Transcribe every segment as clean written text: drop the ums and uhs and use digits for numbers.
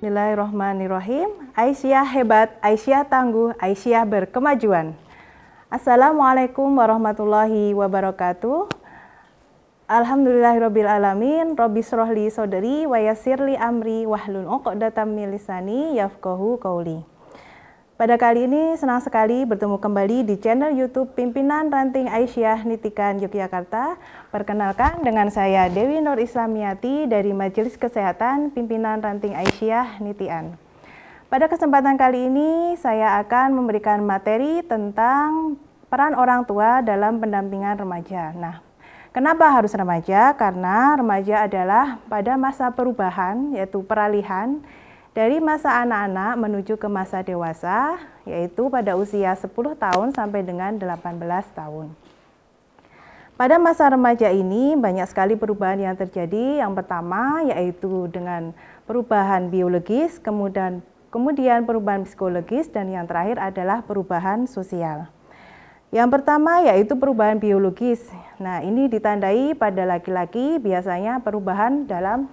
Bismillahirrahmanirrahim. Aisyah hebat, Aisyah tangguh, Aisyah berkemajuan. Assalamualaikum warahmatullahi wabarakatuh. Alhamdulillahirabbil alamin. Robbi shrahli shodri wa yassirli amri wahlul 'uqdatam min lisani yafqahu qauli. Pada kali ini senang sekali bertemu kembali di channel YouTube Pimpinan Ranting Aisyah Nitikan Yogyakarta. Perkenalkan dengan saya Dewi Nur Islamiati dari Majelis Kesehatan Pimpinan Ranting Aisyah Nitian. Pada kesempatan kali ini saya akan memberikan materi tentang peran orang tua dalam pendampingan remaja. Nah, kenapa harus remaja? Karena remaja adalah pada masa perubahan, yaitu peralihan dari masa anak-anak menuju ke masa dewasa, yaitu pada usia 10 tahun sampai dengan 18 tahun. Pada masa remaja ini banyak sekali perubahan yang terjadi. Yang pertama yaitu dengan perubahan biologis, kemudian perubahan psikologis, dan yang terakhir adalah perubahan sosial. Yang pertama yaitu perubahan biologis. Nah, ini ditandai pada laki-laki biasanya perubahan dalam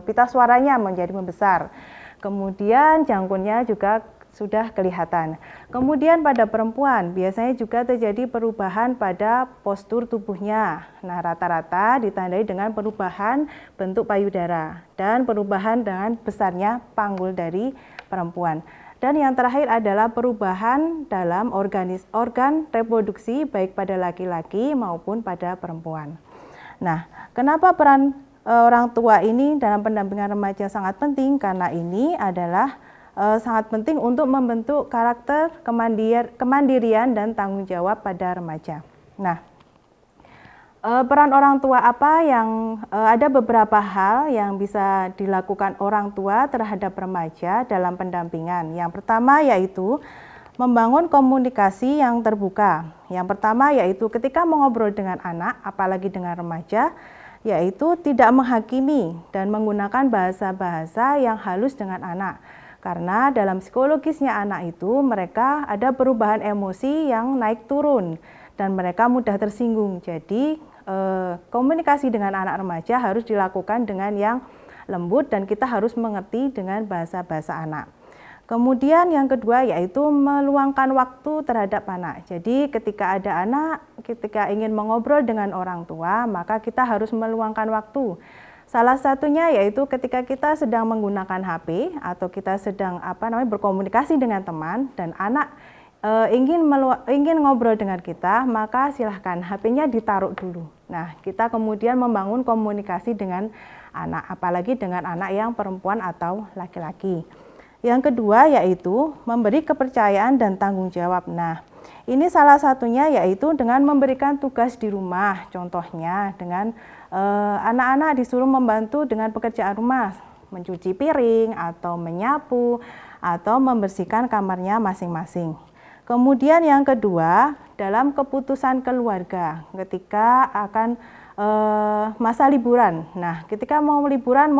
pita suaranya menjadi membesar. Kemudian jangkungnya juga sudah kelihatan. Kemudian pada perempuan biasanya juga terjadi perubahan pada postur tubuhnya. Nah, rata-rata ditandai dengan perubahan bentuk payudara dan perubahan dengan besarnya panggul dari perempuan. Dan yang terakhir adalah perubahan dalam organ reproduksi baik pada laki-laki maupun pada perempuan. Nah, kenapa peran orang tua ini dalam pendampingan remaja sangat penting? Karena ini adalah sangat penting untuk membentuk karakter kemandirian dan tanggung jawab pada remaja. Nah, peran orang tua apa yang ada beberapa hal yang bisa dilakukan orang tua terhadap remaja dalam pendampingan. Yang pertama yaitu membangun komunikasi yang terbuka. Yang pertama yaitu ketika mengobrol dengan anak, apalagi dengan remaja, yaitu tidak menghakimi dan menggunakan bahasa-bahasa yang halus dengan anak. Karena dalam psikologisnya anak itu mereka ada perubahan emosi yang naik turun dan mereka mudah tersinggung. Jadi komunikasi dengan anak remaja harus dilakukan dengan yang lembut dan kita harus mengerti dengan bahasa-bahasa anak. Kemudian yang kedua yaitu meluangkan waktu terhadap anak. Jadi ketika ada anak, ketika ingin mengobrol dengan orang tua, maka kita harus meluangkan waktu. Salah satunya yaitu ketika kita sedang menggunakan HP atau kita sedang berkomunikasi dengan teman dan anak ingin ngobrol dengan kita, maka silahkan HP-nya ditaruh dulu. Nah, kita kemudian membangun komunikasi dengan anak, apalagi dengan anak yang perempuan atau laki-laki. Yang kedua yaitu memberi kepercayaan dan tanggung jawab. Nah, ini salah satunya yaitu dengan memberikan tugas di rumah. Contohnya dengan anak-anak disuruh membantu dengan pekerjaan rumah, mencuci piring atau menyapu atau membersihkan kamarnya masing-masing. Kemudian yang kedua, dalam keputusan keluarga ketika akan masa liburan. Nah, ketika mau liburan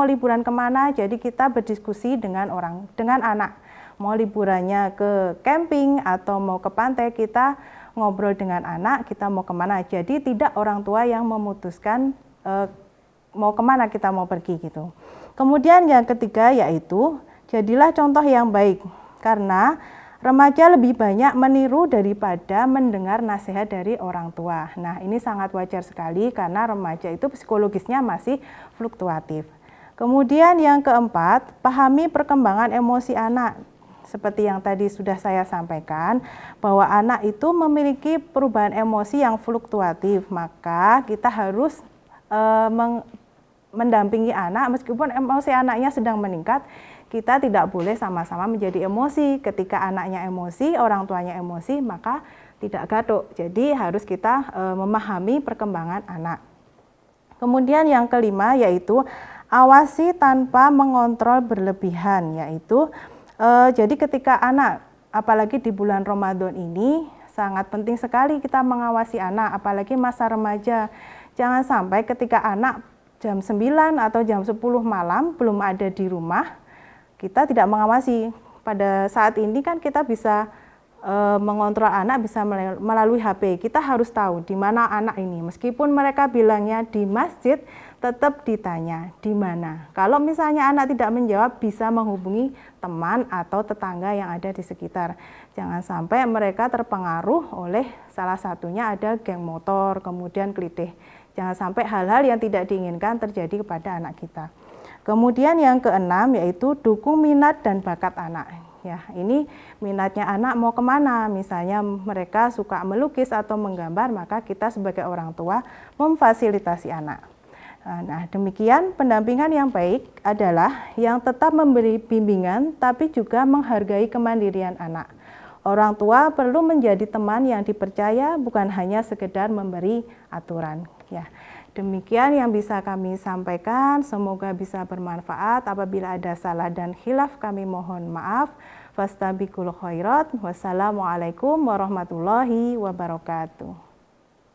kemana? Jadi kita berdiskusi dengan anak. Mau liburannya ke camping atau mau ke pantai, kita ngobrol dengan anak. Kita mau kemana? Jadi tidak orang tua yang memutuskan mau kemana kita mau pergi gitu. Kemudian yang ketiga yaitu jadilah contoh yang baik, karena remaja lebih banyak meniru daripada mendengar nasihat dari orang tua. Nah, ini sangat wajar sekali karena remaja itu psikologisnya masih fluktuatif. Kemudian yang keempat, pahami perkembangan emosi anak. Seperti yang tadi sudah saya sampaikan, bahwa anak itu memiliki perubahan emosi yang fluktuatif, maka kita harus mendampingi anak meskipun emosi anaknya sedang meningkat. Kita tidak boleh sama-sama menjadi emosi. Ketika anaknya emosi, orang tuanya emosi, maka tidak gaduh. Jadi harus kita memahami perkembangan anak. Kemudian yang kelima yaitu awasi tanpa mengontrol berlebihan. Yaitu jadi ketika anak, apalagi di bulan Ramadan ini, sangat penting sekali kita mengawasi anak, apalagi masa remaja. Jangan sampai ketika anak jam 9 atau jam 10 malam belum ada di rumah, kita tidak mengawasi. Pada saat ini kan kita bisa mengontrol anak bisa melalui HP. Kita harus tahu di mana anak ini. Meskipun mereka bilangnya di masjid, tetap ditanya di mana. Kalau misalnya anak tidak menjawab, bisa menghubungi teman atau tetangga yang ada di sekitar. Jangan sampai mereka terpengaruh oleh salah satunya ada geng motor, kemudian kelitih. Jangan sampai hal-hal yang tidak diinginkan terjadi kepada anak kita. Kemudian yang keenam yaitu dukung minat dan bakat anak. Ya, ini minatnya anak mau kemana, misalnya mereka suka melukis atau menggambar, maka kita sebagai orang tua memfasilitasi anak. Nah, demikian pendampingan yang baik adalah yang tetap memberi bimbingan tapi juga menghargai kemandirian anak. Orang tua perlu menjadi teman yang dipercaya, bukan hanya sekedar memberi aturan. Ya, demikian yang bisa kami sampaikan, semoga bisa bermanfaat. Apabila ada salah dan khilaf kami mohon maaf. Fastabiqul khairat. Wassalamualaikum warahmatullahi wabarakatuh.